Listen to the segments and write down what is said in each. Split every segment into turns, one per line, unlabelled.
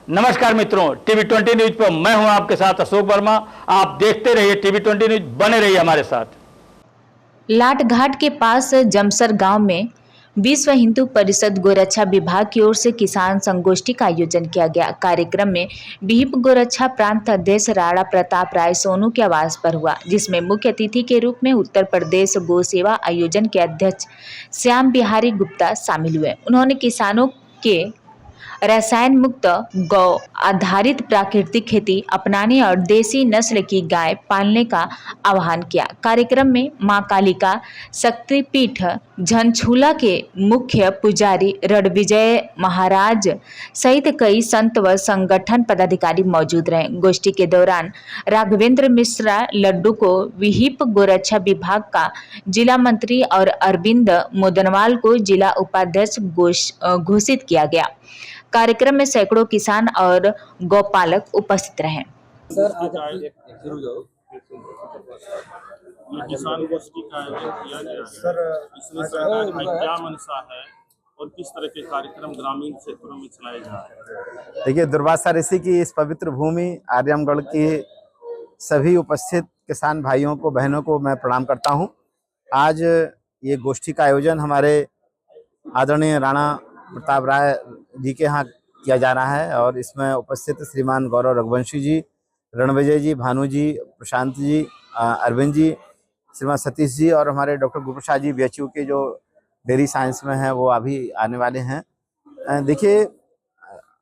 नमस्कार मित्रों, TV 20 news पर मैं हूं आपके साथ अशोक वर्मा। आप देखते रहिए टीवी 20 न्यूज, बने रहिए हमारे साथ।
लाट घाट के पास जमसर गांव में विश्व हिंदू परिषद गोरक्षा विभाग की ओर से किसान संगोष्ठी का आयोजन किया गया। कार्यक्रम में विहिप गोरक्षा प्रांत अध्यक्ष राणा प्रताप राय सोनू के आवास पर हुआ, जिसमें मुख्य अतिथि के रूप में उत्तर प्रदेश गौ सेवा आयोजन के अध्यक्ष श्याम बिहारी गुप्ता शामिल हुए। उन्होंने किसानों के रसायन मुक्त गौ आधारित प्राकृतिक खेती अपनाने और देसी नस्ल की गाय पालने का आह्वान किया। कार्यक्रम में मां कालिका शक्तिपीठ झनझूला के मुख्य पुजारी रणविजय महाराज सहित कई संत व संगठन पदाधिकारी मौजूद रहे। गोष्ठी के दौरान राघवेंद्र मिश्रा लड्डू को विहिप गोरक्षा विभाग का जिला मंत्री और अरविंद मोदनवाल को जिला उपाध्यक्ष घोषित किया गया। कार्यक्रम में सैकड़ों किसान और गौपालक उपस्थित रहे।
सर आज ये किसान गोष्ठी का आयोजन किया गया है। सर इसमें सरकार की क्या मंशा है और किस तरह के कार्यक्रम ग्रामीण क्षेत्रों में चलाए जा रहे हैं?
देखिए, दुर्वासा ऋषि की इस पवित्र भूमि आर्यमगढ़ की सभी उपस्थित किसान भाइयों को, बहनों को मैं प्रणाम करता हूं। आज ये गोष्ठी का आयोजन हमारे आदरणीय राणा प्रताप राय जी के यहाँ किया जा रहा है और इसमें उपस्थित श्रीमान गौरव रघुवंशी जी, रणविजय जी, भानु जी, प्रशांत जी, अरविंद जी, श्रीमान सतीश जी और हमारे डॉक्टर गुरुप्रसाद जी बीएचयू के जो डेयरी साइंस में हैं वो अभी आने वाले हैं। देखिए,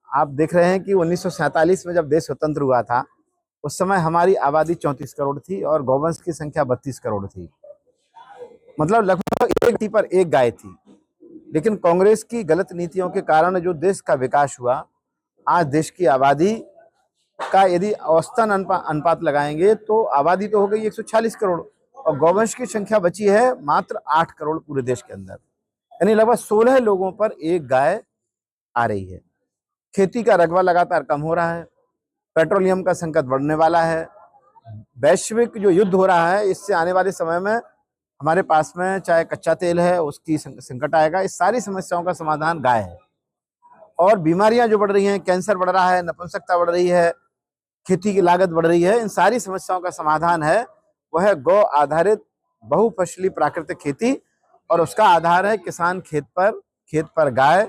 आप देख रहे हैं कि 1947 में जब देश स्वतंत्र हुआ था उस समय हमारी आबादी 34 करोड़ थी और गौवंश की संख्या 32 करोड़ थी। मतलब लगभग एक व्यक्ति पर एक गाय थी। लेकिन कांग्रेस की गलत नीतियों के कारण जो देश का विकास हुआ, आज देश की आबादी का यदि औसतन अनुपात लगाएंगे तो आबादी तो हो गई 140 करोड़ और गौवंश की संख्या बची है मात्र 8 करोड़ पूरे देश के अंदर। यानी लगभग 16 लोगों पर एक गाय आ रही है। खेती का रकबा लगातार कम हो रहा है, पेट्रोलियम का संकट बढ़ने वाला है, वैश्विक जो युद्ध हो रहा है इससे आने वाले समय में हमारे पास में चाहे कच्चा तेल है उसकी संकट आएगा। इस सारी समस्याओं का समाधान गाय है। और बीमारियां जो बढ़ रही हैं, कैंसर बढ़ रहा है, नपुंसकता बढ़ रही है, खेती की लागत बढ़ रही है, इन सारी समस्याओं का समाधान है वह है गौ आधारित बहुफसली प्राकृतिक खेती। और उसका आधार है किसान खेत पर गाय,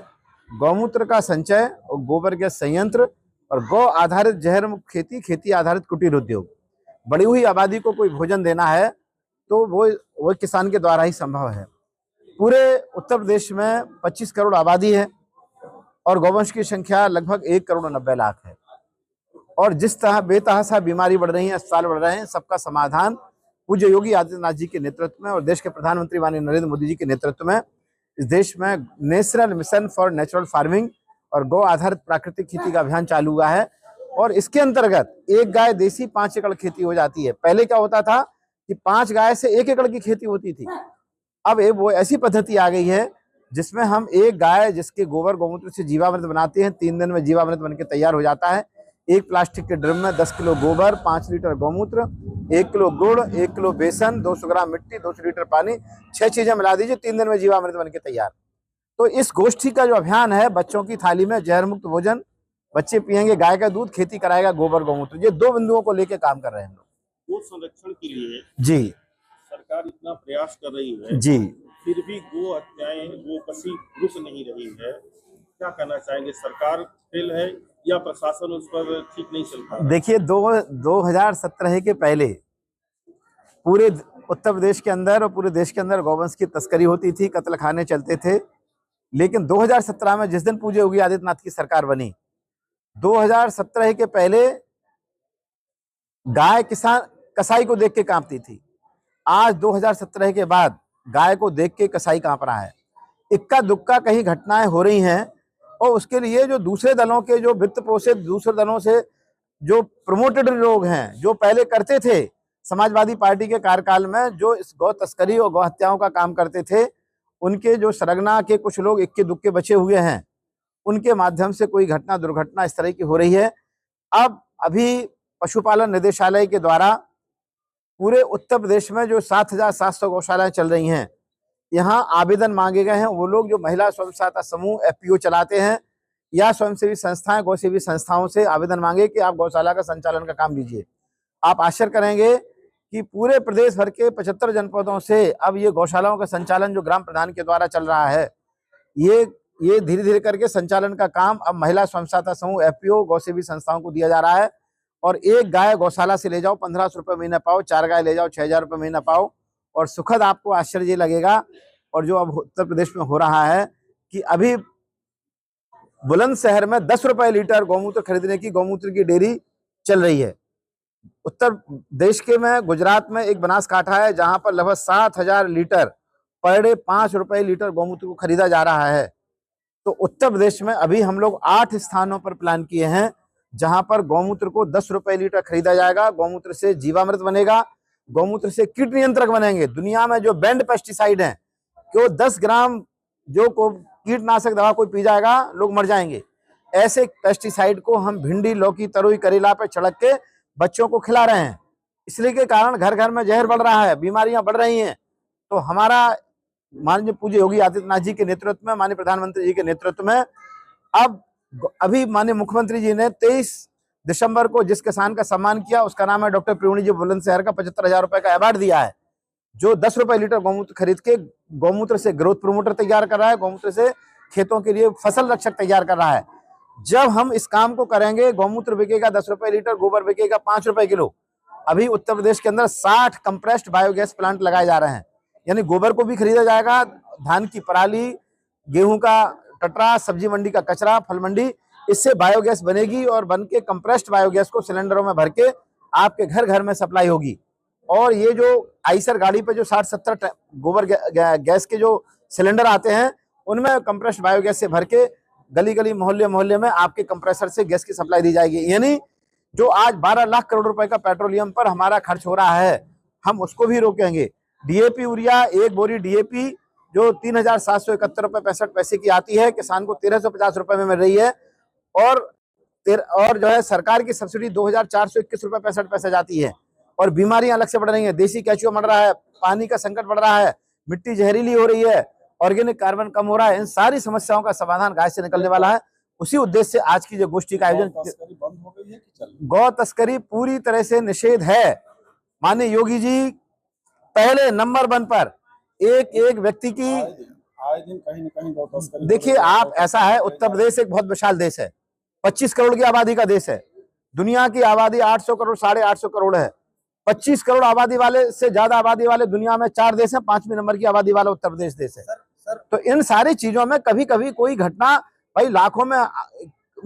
गौमूत्र का संचय और गोबर गैस संयंत्र और गौ आधारित जहर मुक्त खेती, खेती आधारित कुटीर उद्योग। बढ़ी हुई आबादी को कोई भोजन देना है तो वो किसान के द्वारा ही संभव है। पूरे उत्तर प्रदेश में 25 करोड़ आबादी है और गौवंश की संख्या लगभग 1 करोड़ 90 लाख है। और जिस तरह बेतहाशा बीमारी बढ़ रही है, अस्पताल बढ़ रहे हैं, सबका समाधान पूज्य योगी आदित्यनाथ जी के नेतृत्व में और देश के प्रधानमंत्री माननीय नरेंद्र मोदी जी के नेतृत्व में इस देश में national mission for natural farming और गौ आधारित प्राकृतिक खेती का अभियान चालू हुआ है। और इसके अंतर्गत एक गाय देसी 5 एकड़ खेती हो जाती है। पहले क्या होता था कि 5 गाय से 1 एकड़ की खेती होती थी। अब वो ऐसी पद्धति आ गई है जिसमें हम एक गाय जिसके गोबर गौमूत्र से जीवामृत बनाते हैं, 3 दिन में जीवामृत बनके तैयार हो जाता है। एक प्लास्टिक के ड्रम में 10 किलो गोबर, 5 लीटर गौमूत्र, 1 किलो गुड़, 1 किलो बेसन, 200 ग्राम मिट्टी, 200 लीटर पानी, 6 चीजें मिला दीजिए, 3 दिन में जीवामृत बनके तैयार। तो इस गोष्ठी का जो अभियान है, बच्चों की थाली में जहर मुक्त भोजन, बच्चे पियेंगे गाय का दूध, खेती कराएगा गोबर गौमूत्र, ये 2 बिंदुओं को लेकर काम कर रहे हैं हम लोग।
गो संरक्षण के लिए
जी
सरकार इतना प्रयास कर रही है
जी,
फिर भी गो हत्याएं, गोकशी रुक नहीं रही है। क्या कहना चाहेंगे, सरकार फेल है या प्रशासन उस पर ठीक नहीं चल पा रहा?
देखिए, 2017 के पहले पूरे उत्तर प्रदेश के अंदर और पूरे देश के अंदर गौवंश की तस्करी होती थी, कत्ल खाने चलते थे। लेकिन 2017 में जिस दिन पूज्य योगी आदित्यनाथ की सरकार बनी, 2017 के पहले गाय किसान कसाई को देख के कांपती थी। आज 2017 के बाद गाय को देख के कसाई कांप रहा है। इक्का दुक्का कहीं घटनाएं हो रही हैं और उसके लिए जो दूसरे दलों के, जो वित्त पोषित दूसरे दलों से जो प्रमोटेड लोग हैं, जो पहले करते थे समाजवादी पार्टी के कार्यकाल में, जो इस गौ तस्करी और गौ हत्याओं का काम करते थे, उनके जो सरगना के कुछ लोग इक्के दुक्के बचे हुए हैं, उनके माध्यम से कोई घटना दुर्घटना इस तरह की हो रही है। अब अभी पशुपालन निदेशालय के द्वारा पूरे उत्तर प्रदेश में जो 7,700 गौशालाएं चल रही हैं, यहाँ आवेदन मांगे गए हैं। वो लोग जो महिला स्वयं सहायता समूह FPO चलाते हैं, या स्वयंसेवी संस्थाएं, गौसेवी संस्थाओं से आवेदन मांगे कि आप गौशाला का संचालन का काम लीजिए। आप आश्चर्य करेंगे कि पूरे प्रदेश भर के 75 जनपदों से अब ये गौशालाओं का संचालन जो ग्राम प्रधान के द्वारा चल रहा है, ये धीरे धीरे करके संचालन का काम अब महिला स्वयं सहायता समूह, एफपीओ, गौसेवी संस्थाओं को दिया जा रहा है। और एक गाय गौशाला से ले जाओ 1500 रुपये महीना पाओ, 4 गाय ले जाओ 6000 रुपये महीना पाओ। और सुखद आपको आश्चर्य लगेगा, और जो अब उत्तर प्रदेश में हो रहा है कि अभी बुलंदशहर में 10 रुपये लीटर गौमूत्र खरीदने की गौमूत्र की डेयरी चल रही है। उत्तर देश के में गुजरात में एक बनासकांठा है जहां पर लगभग 7000 लीटर पर डे 5 रुपये लीटर गौमूत्र को खरीदा जा रहा है। तो उत्तर प्रदेश में अभी हम लोग 8 स्थानों पर प्लान किए हैं जहां पर गौमूत्र को 10 रुपये लीटर खरीदा जाएगा। गौमूत्र से जीवामृत बनेगा, गौमूत्र से कीट नियंत्रक बनेंगे। दुनिया में जो बैंड पेस्टिसाइड हैं, कि 10 ग्राम जो को कीटनाशक दवा कोई पी जाएगा लोग मर जाएंगे, ऐसे पेस्टिसाइड को हम भिंडी, लौकी, तरोई, करेला पे छिड़क के बच्चों को खिला रहे हैं। इसलिए के कारण घर घर में जहर बढ़ रहा है, बीमारियां बढ़ रही हैं। तो हमारा माननीय पूज्य योगी आदित्यनाथ जी के नेतृत्व में, माननीय प्रधानमंत्री जी के नेतृत्व में अब अभी माननीय मुख्यमंत्री जी ने 23 दिसंबर को जिस किसान का सम्मान किया उसका नाम है डॉक्टर प्रियोणी जी बुलंदशहर का 75,000 रुपए का अवार्ड दिया है, जो 10 रुपये लीटर गौमूत्र खरीद के गौमूत्र से ग्रोथ प्रमोटर तैयार कर रहा है, गौमूत्र से खेतों के लिए फसल रक्षक तैयार कर रहा है। जब हम इस काम को करेंगे, गौमूत्र बिकेगा 10 रुपये लीटर, गोबर बिकेगा 5 रुपये किलो। अभी उत्तर प्रदेश के अंदर 60 कंप्रेस्ड बायोगैस प्लांट लगाए जा रहे हैं, यानी गोबर को भी खरीदा जाएगा, धान की पराली, गेहूं का टटरा, सब्जी मंडी का कचरा, फल मंडी, इससे बायोगैस बनेगी और बन के कंप्रेस्ड बायोगैस को सिलेंडरों में भर के आपके घर घर में सप्लाई होगी। और ये जो आइसर गाड़ी पे जो 60-70 गोबर गैस के जो सिलेंडर आते हैं, उनमें कंप्रेस्ड बायोगैस से भर के गली गली, मोहल्ले मोहल्ले में आपके कंप्रेसर से गैस की सप्लाई दी जाएगी। यानी जो आज 12 लाख करोड़ रुपए का पेट्रोलियम पर हमारा खर्च हो रहा है, हम उसको भी रोकेंगे। डीएपी यूरिया, एक बोरी डीएपी जो 3771 रुपये 65 पैसे की आती है, किसान को 1350 रुपये में मिल रही है। और जो है सरकार की सब्सिडी 2421 रुपये 65 पैसे जाती है। और बीमारियां अलग से बढ़ रही हैं, देसी केचुआ मर रहा है, पानी का संकट बढ़ रहा है, मिट्टी जहरीली हो रही है, ऑर्गेनिक कार्बन कम हो रहा है। इन सारी समस्याओं का समाधान गाय से निकलने वाला है। उसी उद्देश्य से आज की जो गोष्ठी का आयोजन,
बंद हो गई है कि चल?
गौ तस्करी पूरी तरह से निषेध है। माननीय योगी जी पहले नंबर 1 पर एक व्यक्ति की,
आए दिन कहीं न कहीं गौ तस्करी।
देखिए आप, ऐसा है, उत्तर प्रदेश एक बहुत विशाल देश है, 25 करोड़ की आबादी का देश है। दुनिया की आबादी 800 करोड़ 850 करोड़ है। 25 करोड़ आबादी वाले से ज्यादा आबादी वाले दुनिया में 4 देश हैं, 5वीं नंबर की आबादी वाला उत्तर प्रदेश देश है। तो इन सारी चीजों में कभी कभी कोई घटना, भाई लाखों में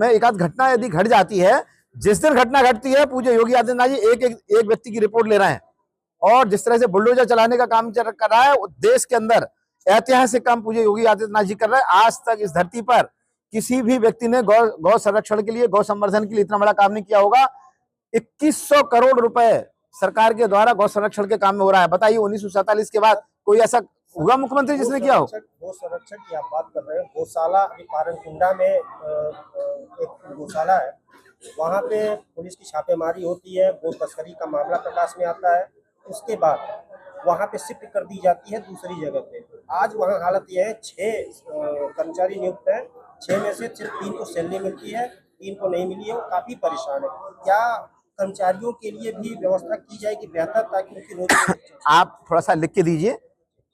एक आध घटना यदि घट जाती है, जिस दिन घटना घटती है पूज्य योगी आदित्यनाथ जी एक व्यक्ति की रिपोर्ट ले रहे हैं। और जिस तरह से बुलडोजर चलाने का काम कर रहा है, देश के अंदर ऐतिहासिक काम पूज्य योगी आदित्यनाथ जी कर रहे हैं। आज तक इस धरती पर किसी भी व्यक्ति ने गौ संरक्षण के लिए, गौ संवर्धन के लिए इतना बड़ा काम नहीं किया होगा। 2100 करोड़ रुपए सरकार के द्वारा गौ संरक्षण के काम में हो रहा है। बताइए 1947 के बाद कोई ऐसा हुआ मुख्यमंत्री जिसने किया हो?
गौ संरक्षण की आप बात कर रहे हैं, गौशाला पारनकुंडा में एक गौशाला है, वहाँ पे पुलिस की छापेमारी होती है, गौ तस्करी का मामला प्रकाश में आता है। उसके बाद वहाँ पे शिफ्ट कर दी जाती है दूसरी जगह पे। आज वहाँ हालत यह है, 6 कर्मचारी नियुक्त हैं, 6 में से सिर्फ 3 को सैलरी मिलती है, 3 को नहीं मिली है। वो काफी परेशान है। क्या कर्मचारियों के लिए भी व्यवस्था की जाएगी बेहतर, ताकि उनकी रोजी? आप
थोड़ा सा लिख के दीजिए,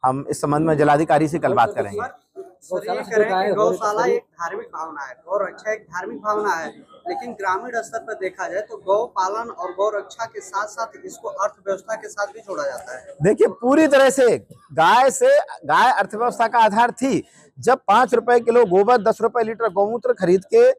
हम इस संबंध में जिलाधिकारी से कल बात करेंगे।
गौशाला एक धार्मिक भावना है, गौ रक्षा एक धार्मिक भावना है, लेकिन ग्रामीण स्तर पर देखा जाए तो गौ पालन और गौ रक्षा के साथ साथ इसको अर्थव्यवस्था के साथ भी जोड़ा जाता है।
देखिए पूरी तरह से गाय अर्थव्यवस्था का आधार थी। जब 5 रुपए किलो गोबर, 10 रुपए लीटर गौमूत्र खरीद के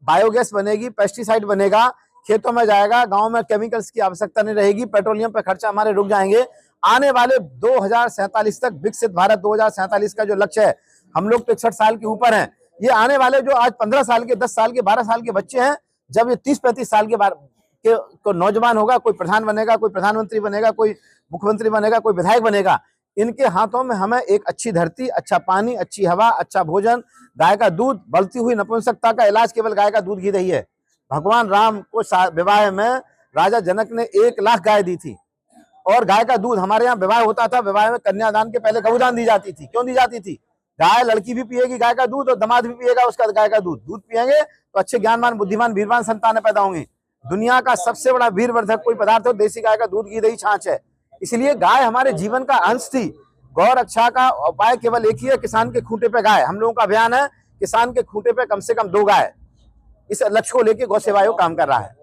बायोगैस बनेगी, पेस्टिसाइड बनेगा, खेतों में जाएगा, गाँव में केमिकल्स की आवश्यकता नहीं रहेगी, पेट्रोलियम पे खर्चा हमारे रुक जाएंगे। आने वाले 2047 तक विकसित भारत 2047 का जो लक्ष्य है, हम लोग तो 61 साल के ऊपर हैं, ये आने वाले जो आज 15 साल के, 10 साल के, 12 साल के बच्चे हैं, जब ये 30-35 साल के नौजवान होगा, कोई प्रधान बनेगा, कोई प्रधानमंत्री बनेगा, कोई मुख्यमंत्री बनेगा, कोई विधायक बनेगा, इनके हाथों में हमें एक अच्छी धरती, अच्छा पानी, अच्छी हवा, अच्छा भोजन, गाय का दूध, बढ़ती हुई नपुंसकता का इलाज केवल गाय का दूध घी दही है। भगवान राम को विवाह में राजा जनक ने 1 लाख गाय दी थी, और गाय का दूध, हमारे यहाँ विवाह होता था, विवाह में कन्यादान के पहले गौदान दी जाती थी। क्यों दी जाती थी? गाय लड़की भी पिएगी गाय का दूध और दामाद भी पिएगा उसका गाय का दूध पिएंगे तो अच्छे ज्ञानवान बुद्धिमान वीरवान संतानें पैदा होंगी। दुनिया का सबसे बड़ा वीरवर्धक कोई पदार्थ हो देसी गाय का दूध, घी, दही, छाछ है। इसलिए गाय हमारे जीवन का अंश थी। गौ रक्षा का उपाय केवल एक ही है, किसान के खूंटे पे गाय। हम लोगों का अभियान है किसान के खूंटे पे कम से कम 2 गाय। इस लक्ष्य को लेकर गौ सेवा आयोग काम कर रहा है।